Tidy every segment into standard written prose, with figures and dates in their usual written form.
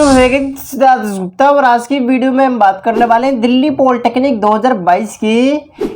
Vegan Siddharth Gupta और आज की वीडियो में हम बात करने वाले हैं दिल्ली पॉलिटेक्निक 2022 की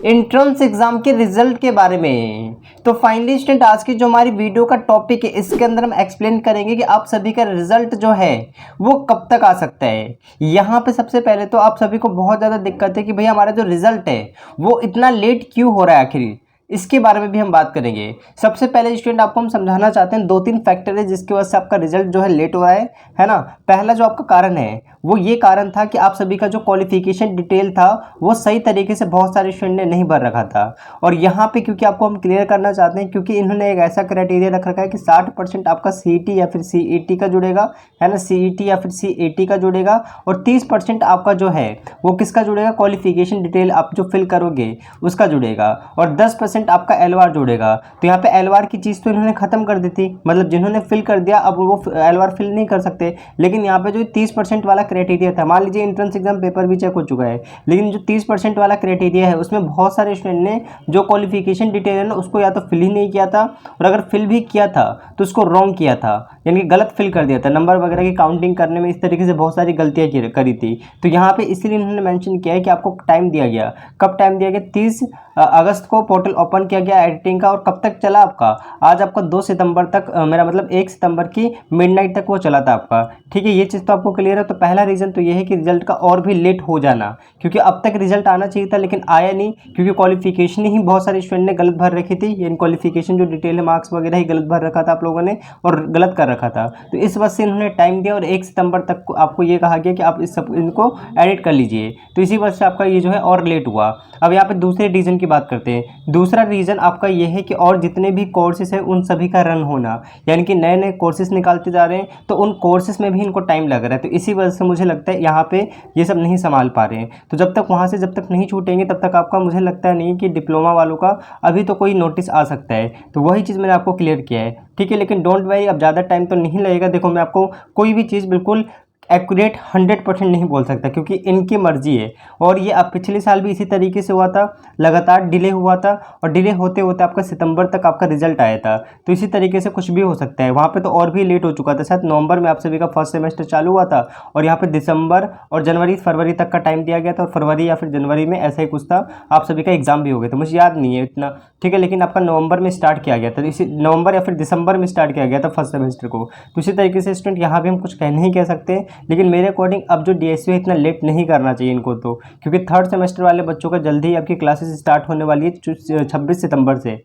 एंट्रेंस एग्जाम के रिजल्ट के बारे में। तो फाइनली स्टूडेंट आज की जो हमारी वीडियो का टॉपिक है इसके अंदर हम एक्सप्लेन करेंगे कि आप सभी का रिजल्ट जो है वो कब तक आ सकता है। यहाँ पे सबसे पहले तो आप सभी को बहुत ज़्यादा दिक्कत है कि भैया हमारा जो रिजल्ट है वो इतना लेट क्यों हो रहा है आखिर, इसके बारे में भी हम बात करेंगे। सबसे पहले स्टूडेंट आपको हम समझाना चाहते हैं 2-3 फैक्टर है जिसकी वजह से आपका रिजल्ट जो है लेट हो रहा है ना। पहला जो आपका कारण है वो ये कारण था कि आप सभी का जो क्वालिफिकेशन डिटेल था वो सही तरीके से बहुत सारे स्टूडेंट ने नहीं भर रखा था। और यहाँ पे क्योंकि आपको हम क्लियर करना चाहते हैं क्योंकि इन्होंने एक ऐसा क्राइटेरिया रख रखा है कि 60% आपका CET या फिर CET का जुड़ेगा, है ना, CET या फिर CAT का जुड़ेगा, और 30% आपका जो है वो किसका जुड़ेगा, क्वालिफिकेशन डिटेल आप जो फिल करोगे उसका जुड़ेगा, और 10% आपका LOR जुड़ेगा। तो यहाँ पे LOR की चीज़ तो इन्होंने ख़त्म कर दी थी, मतलब जिन्होंने फिल कर दिया अब वो LOR फिल नहीं कर सकते। लेकिन यहाँ पे जो 30% वाला क्राइटेरिया था, मान लीजिए एंट्रेंस एग्जाम पेपर भी चेक हो चुका है, लेकिन जो 30% वाला क्राइटेरिया है उसमें बहुत सारे स्टूडेंट ने जो क्वालिफिकेशन डिटेल है ना उसको या तो फिल ही नहीं किया था, और अगर फिल भी किया था तो उसको रॉन्ग किया था, यानी कि गलत फिल कर दिया था। नंबर वगैरह की काउंटिंग करने में इस तरीके से बहुत सारी गलतियाँ करी थी। तो यहाँ पे इसलिए इन्होंने मेंशन किया है कि आपको टाइम दिया गया। कब टाइम दिया गया? 30 अगस्त को पोर्टल ओपन किया गया एडिटिंग का, और कब तक चला आपका? आज आपका 2 सितंबर तक, मेरा मतलब 1 सितंबर की मिडनाइट तक वो चला था आपका। ठीक है, ये चीज़ तो आपको क्लियर है। तो पहला रीज़न तो ये है कि रिजल्ट का और भी लेट हो जाना, क्योंकि अब तक रिजल्ट आना चाहिए था लेकिन आया नहीं, क्योंकि क्वालिफिकेशन ही बहुत सारे स्टूडेंट ने गलत भर रखी थी। यानी क्वालिफिकेशन जो डिटेल है, मार्क्स वगैरह ही गलत भर रखा था आप लोगों ने और गलत कर रखा था। तो इस वजह से इन्होंने टाइम दिया और 1 सितंबर तक आपको ये कहा गया कि आप इस सब इनको एडिट कर लीजिए। तो इसी वजह से आपका ये जो है और लेट हुआ। अब यहाँ पे दूसरे रीज़न की बात करते हैं। दूसरा रीज़न आपका ये है कि और जितने भी कोर्सेज हैं उन सभी का रन होना, यानी कि नए नए कोर्सेज निकालते जा रहे हैं तो उन कोर्सेज में भी इनको टाइम लग रहा है। तो इसी वजह से मुझे लगता है यहाँ पे ये सब नहीं संभाल पा रहे हैं। तो जब तक वहाँ से जब तक नहीं छूटेंगे तब तक आपका मुझे लगता नहीं कि डिप्लोमा वालों का अभी तो कोई नोटिस आ सकता है। तो वही चीज़ मैंने आपको क्लियर किया है, ठीक है। लेकिन डोंट वरी, अब ज़्यादा टाइम तो नहीं लगेगा। देखो, मैं आपको कोई भी चीज़ बिल्कुल एक्यूरेट 100% नहीं बोल सकता क्योंकि इनकी मर्जी है। और ये अब पिछले साल भी इसी तरीके से हुआ था, लगातार डिले हुआ था, और डिले होते होते आपका सितंबर तक आपका रिजल्ट आया था। तो इसी तरीके से कुछ भी हो सकता है। वहाँ पे तो और भी लेट हो चुका था, शायद नवंबर में आप सभी का फर्स्ट सेमेस्टर चालू हुआ था, और यहाँ पे दिसंबर और जनवरी फरवरी तक का टाइम दिया गया था, और फरवरी या फिर जनवरी में ऐसा ही कुछ था, आप सभी का एग्जाम भी हो गया था, मुझे याद नहीं है इतना, ठीक है। लेकिन आपका नवंबर में स्टार्ट किया गया था, इसी नवंबर या फिर दिसंबर में स्टार्ट किया गया था फर्स्ट सेमेस्टर को। तो इसी तरीके से स्टूडेंट यहाँ भी हम कुछ नहीं कह सकते, लेकिन मेरे अकॉर्डिंग अब जो DSU है इतना लेट नहीं करना चाहिए इनको, तो क्योंकि थर्ड सेमेस्टर वाले बच्चों का जल्दी ही आपकी क्लासेस स्टार्ट होने वाली है 26 सितंबर से।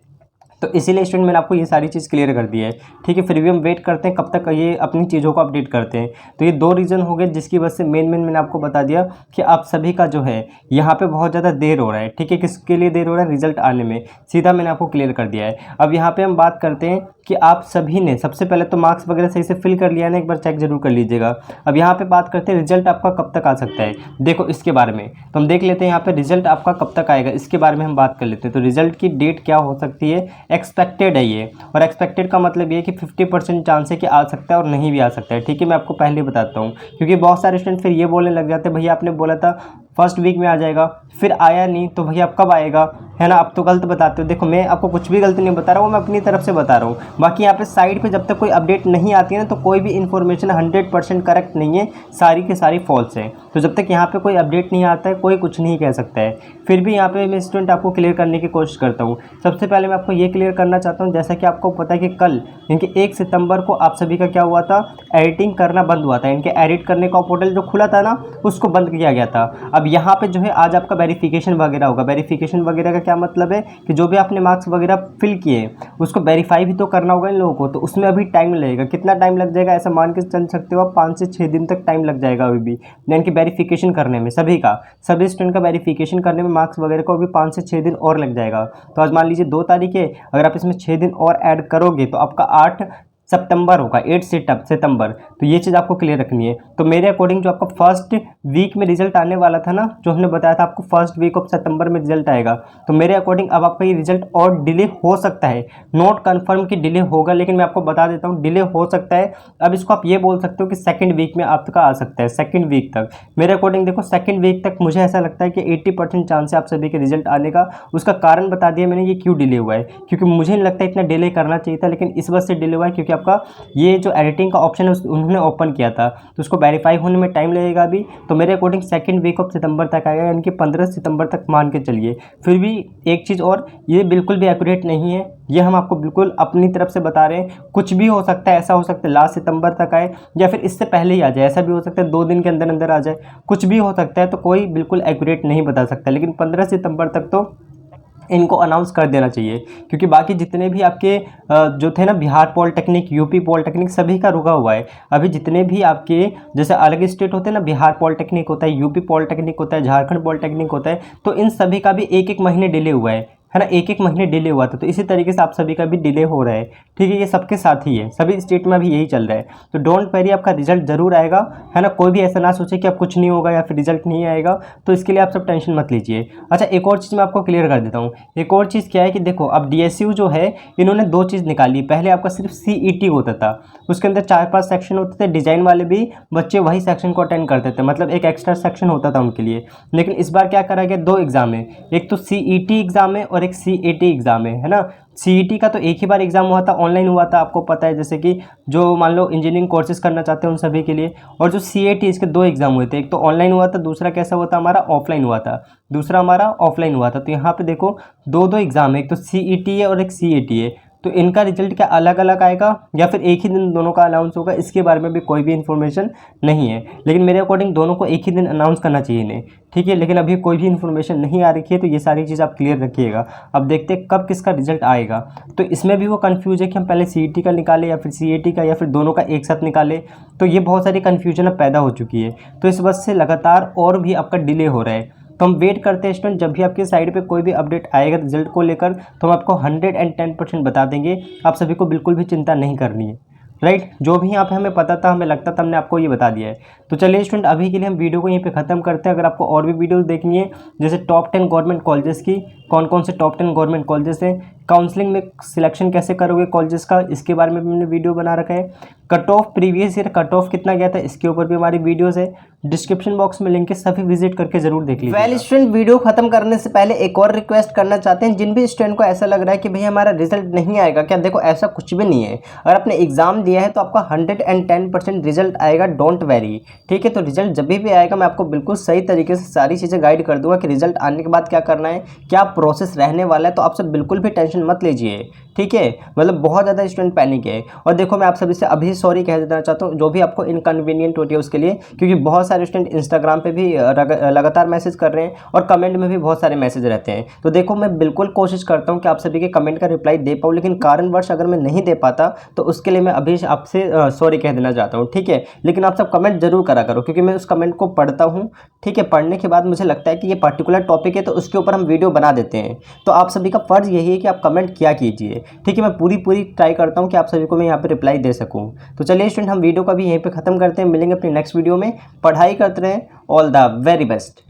तो इसीलिए स्टूडेंट मैंने आपको ये सारी चीज़ क्लियर कर दी है, ठीक है। फिर भी हम वेट करते हैं कब तक ये अपनी चीज़ों को अपडेट करते हैं। तो ये 2 रीज़न हो गए जिसकी वजह से मेन मैंने आपको बता दिया कि आप सभी का जो है यहाँ पे बहुत ज़्यादा देर हो रहा है, ठीक है। किसके लिए देर हो रहा है? रिजल्ट आने में, सीधा मैंने आपको क्लियर कर दिया है। अब यहाँ पर हम बात करते हैं कि आप सभी ने सबसे पहले तो मार्क्स वगैरह सही से फिल कर लिया ना, एक बार चेक जरूर कर लीजिएगा। अब यहाँ पे बात करते हैं रिजल्ट आपका कब तक आ सकता है। देखो, इसके बारे में तो हम देख लेते हैं। यहाँ पे रिजल्ट आपका कब तक आएगा इसके बारे में हम बात कर लेते हैं। तो रिजल्ट की डेट क्या हो सकती है? एक्सपेक्टेड है ये, और एक्सपेक्टेड का मतलब ये है कि 50% चांस है कि आ सकता है और नहीं भी आ सकता है, ठीक है। मैं आपको पहले बताता हूँ, क्योंकि बहुत सारे स्टूडेंट फिर ये बोलने लग जाते हैं भैया आपने बोला था फर्स्ट वीक में आ जाएगा, फिर आया नहीं, तो भैया अब कब आएगा, है ना। अब तो गलत बताते हो। देखो, मैं आपको कुछ भी गलत नहीं बता रहा हूँ, मैं अपनी तरफ से बता रहा हूँ। बाकी यहाँ पे साइड पे जब तक कोई अपडेट नहीं आती है ना तो कोई भी इन्फॉर्मेशन 100% करेक्ट नहीं है, सारी की सारी फॉल्स है। तो जब तक यहाँ पे कोई अपडेट नहीं आता है कोई कुछ नहीं कह सकता है। फिर भी यहाँ पे मैं स्टूडेंट आपको क्लियर करने की कोशिश करता हूँ। सबसे पहले मैं आपको ये क्लियर करना चाहता हूँ, जैसा कि आपको पता है कि कल यानी 1 सितंबर को आप सभी का क्या हुआ था, एडिटिंग करना बंद हुआ था। इनके एडिट करने का पोर्टल जो खुला था ना उसको बंद किया गया था। अब यहाँ पे जो है आज आपका वेरिफिकेशन वगैरह होगा। वेरिफिकेशन वगैरह का क्या मतलब है कि जो भी आपने मार्क्स वगैरह फिल किए उसको वेरीफाई भी तो करना होगा इन लोगों को, तो उसमें अभी टाइम लगेगा। कितना टाइम लग जाएगा ऐसा मान के चल सकते हो आप, 5 से 6 दिन तक टाइम लग जाएगा अभी भी, यानी कि वेरिफिकेशन करने में सभी स्टूडेंट का वेरिफिकेशन करने में मार्क्स वगैरह को अभी 5 से 6 दिन और लग जाएगा। तो आज मान लीजिए 2 तारीख है, अगर आप इसमें 6 दिन और ऐड करोगे तो आपका 8 सितंबर होगा, 8 सितंबर। तो ये चीज़ आपको क्लियर रखनी है। तो मेरे अकॉर्डिंग जो आपका फर्स्ट वीक में रिजल्ट आने वाला था ना, जो हमने बताया था आपको फर्स्ट वीक ऑफ सितंबर में रिजल्ट आएगा, तो मेरे अकॉर्डिंग अब आपका ये रिजल्ट और डिले हो सकता है। नॉट कन्फर्म कि डिले होगा, लेकिन मैं आपको बता देता हूँ डिले हो सकता है। अब इसको आप ये बोल सकते हो कि सेकेंड वीक में आपका आ सकता है, सेकेंड वीक तक। मेरे अकॉर्डिंग देखो, सेकेंड वीक तक मुझे ऐसा लगता है कि 80% चांस है आप सभी के रिजल्ट आने का। उसका कारण बता दिया मैंने, ये क्यों डिले हुआ है, क्योंकि मुझे नहीं लगता इतना डिले करना चाहिए था, लेकिन इस वजह से डिले हुआ है क्योंकि आपका ये जो एडिटिंग का ऑप्शन है उन्होंने ओपन किया था, तो उसको वेरीफाई होने में टाइम लगेगा अभी। तो मेरे अकॉर्डिंग सेकंड वीक ऑफ सितंबर तक आएगा, यानी कि 15 सितंबर तक मान के चलिए। फिर भी एक चीज़ और, ये बिल्कुल भी एक्यूरेट नहीं है, ये हम आपको बिल्कुल अपनी तरफ से बता रहे हैं। कुछ भी हो सकता है, ऐसा हो सकता है लास्ट सितंबर तक आए या फिर इससे पहले ही आ जाए, ऐसा भी हो सकता है 2 दिन के अंदर अंदर आ जाए, कुछ भी हो सकता है। तो कोई बिल्कुल एक्यूरेट नहीं बता सकता, लेकिन 15 सितंबर तक तो इनको अनाउंस कर देना चाहिए, क्योंकि बाकी जितने भी आपके जो थे ना, बिहार पॉलिटेक्निक, यूपी पॉलिटेक्निक, सभी का रुका हुआ है। अभी जितने भी आपके जैसे अलग स्टेट होते हैं ना, बिहार पॉलिटेक्निक होता है, यूपी पॉलिटेक्निक होता है, झारखंड पॉलिटेक्निक होता है, तो इन सभी का भी 1-1 महीने डिले हुआ है ना, 1-1 महीने डिले हुआ था। तो इसी तरीके से आप सभी का भी डिले हो रहा है, ठीक है। ये सबके साथ ही है, सभी स्टेट में भी यही चल रहा है। तो डोंट वरी, आपका रिजल्ट ज़रूर आएगा, है ना। कोई भी ऐसा ना सोचे कि अब कुछ नहीं होगा या फिर रिजल्ट नहीं आएगा, तो इसके लिए आप सब टेंशन मत लीजिए। अच्छा, एक और चीज़ मैं आपको क्लियर कर देता हूँ। एक और चीज़ क्या है कि देखो, अब DSU जो है, इन्होंने 2 चीज़ निकाली। पहले आपका सिर्फ CET होता था, उसके अंदर 4-5 सेक्शन होते थे, डिज़ाइन वाले भी बच्चे वही सेक्शन को अटेंड करते थे, मतलब एक एक्स्ट्रा सेक्शन होता था उनके लिए। लेकिन इस बार क्या करा गया, 2 एग्ज़ाम है, एक तो CET एग्ज़ाम है और एक CAT एग्ज़ाम है ना। CET का तो एक ही बार एग्ज़ाम हुआ था, ऑनलाइन हुआ था, आपको पता है, जैसे कि जो मान लो इंजीनियरिंग कोर्सेज करना चाहते हैं उन सभी के लिए। और जो CAT, इसके 2 एग्ज़ाम हुए थे, एक तो ऑनलाइन हुआ था, दूसरा कैसा हुआ था हमारा, ऑफलाइन हुआ था, दूसरा हमारा ऑफलाइन हुआ था। तो यहाँ पे देखो 2-2 एग्ज़ाम है, एक तो CET है और एक CAT है। तो इनका रिजल्ट क्या अलग अलग आएगा या फिर एक ही दिन दोनों का अनाउंस होगा, इसके बारे में भी कोई भी इन्फॉर्मेशन नहीं है। लेकिन मेरे अकॉर्डिंग दोनों को एक ही दिन अनाउंस करना चाहिए इन्हें, ठीक है। लेकिन अभी कोई भी इन्फॉर्मेशन नहीं आ रखी है, तो ये सारी चीज़ आप क्लियर रखिएगा। अब देखते हैं कब किसका रिजल्ट आएगा। तो इसमें भी वो कन्फ्यूज है कि हम पहले CET का निकालें या फिर CAT का या फिर दोनों का एक साथ निकालें। तो ये बहुत सारी कन्फ्यूजन अब पैदा हो चुकी है, तो इस वजह से लगातार और भी आपका डिले हो रहा है। तो हम वेट करते हैं स्टूडेंट, जब भी आपके साइड पे कोई भी अपडेट आएगा रिजल्ट को लेकर, तो हम आपको 110% बता देंगे। आप सभी को बिल्कुल भी चिंता नहीं करनी है, राइट। जो भी यहाँ पे हमें पता था, हमें लगता था, हमने आपको ये बता दिया है। तो चलिए स्टूडेंट, अभी के लिए हम वीडियो को यहीं पे ख़त्म करते हैं। अगर आपको और भी वीडियोस देखनी है, जैसे टॉप 10 गवर्नमेंट कॉलेजेस की, कौन कौन से टॉप 10 गवर्नमेंट कॉलेजेस हैं, काउंसलिंग में सिलेक्शन कैसे करोगे कॉलेजेस का, इसके बारे में भी हमने वीडियो बना रखा है। Cut off, previous year cut off कितना गया था, इसके ऊपर भी हमारी वीडियोज़ है, डिस्क्रिप्शन बॉक्स में लिंक है, सभी विजिट करके जरूर देख लीजिए। वेल स्टूडेंट, वीडियो खत्म करने से पहले एक और रिक्वेस्ट करना चाहते हैं, जिन भी स्टूडेंट को ऐसा लग रहा है कि भैया हमारा रिजल्ट नहीं आएगा, क्या देखो ऐसा कुछ भी नहीं है। अगर आपने एग्जाम दिया है तो आपका 110% रिजल्ट आएगा, डोंट वेरी, ठीक है। तो रिजल्ट जब भी आएगा, मैं आपको बिल्कुल सही तरीके से सारी चीज़ें गाइड कर दूंगा कि रिजल्ट आने के बाद क्या करना है, क्या प्रोसेस रहने वाला है। तो आप सब बिल्कुल भी टेंशन मत लीजिए, ठीक है। मतलब बहुत ज़्यादा स्टूडेंट पैनिक है। और देखो, मैं आप सभी से अभी सॉरी कह देना चाहता हूँ, जो भी आपको इनकन्वीनियंट होती है उसके लिए, क्योंकि बहुत सारे स्टूडेंट इंस्टाग्राम पे भी लगातार मैसेज कर रहे हैं और कमेंट में भी बहुत सारे मैसेज रहते हैं। तो देखो, मैं बिल्कुल कोशिश करता हूँ कि आप सभी के कमेंट का रिप्लाई दे पाऊँ, लेकिन कारणवश अगर मैं नहीं दे पाता तो उसके लिए मैं अभी आपसे सॉरी कह देना चाहता हूँ, ठीक है। लेकिन आप सब कमेंट जरूर करा करो, क्योंकि मैं उस कमेंट को पढ़ता हूँ, ठीक है। पढ़ने के बाद मुझे लगता है कि ये पर्टिकुलर टॉपिक है, तो उसके ऊपर हम वीडियो बना देते हैं। तो आप सभी का फर्ज यही है कि आप कमेंट किया कीजिए, ठीक है। मैं पूरी ट्राई करता हूँ कि आप सभी को मैं यहाँ पे रिप्लाई दे सकूँ। तो चलिए स्टूडेंट, हम वीडियो को भी यहीं पे ख़त्म करते हैं, मिलेंगे अपनी नेक्स्ट वीडियो में। पढ़ाई करते रहें, ऑल द वेरी बेस्ट।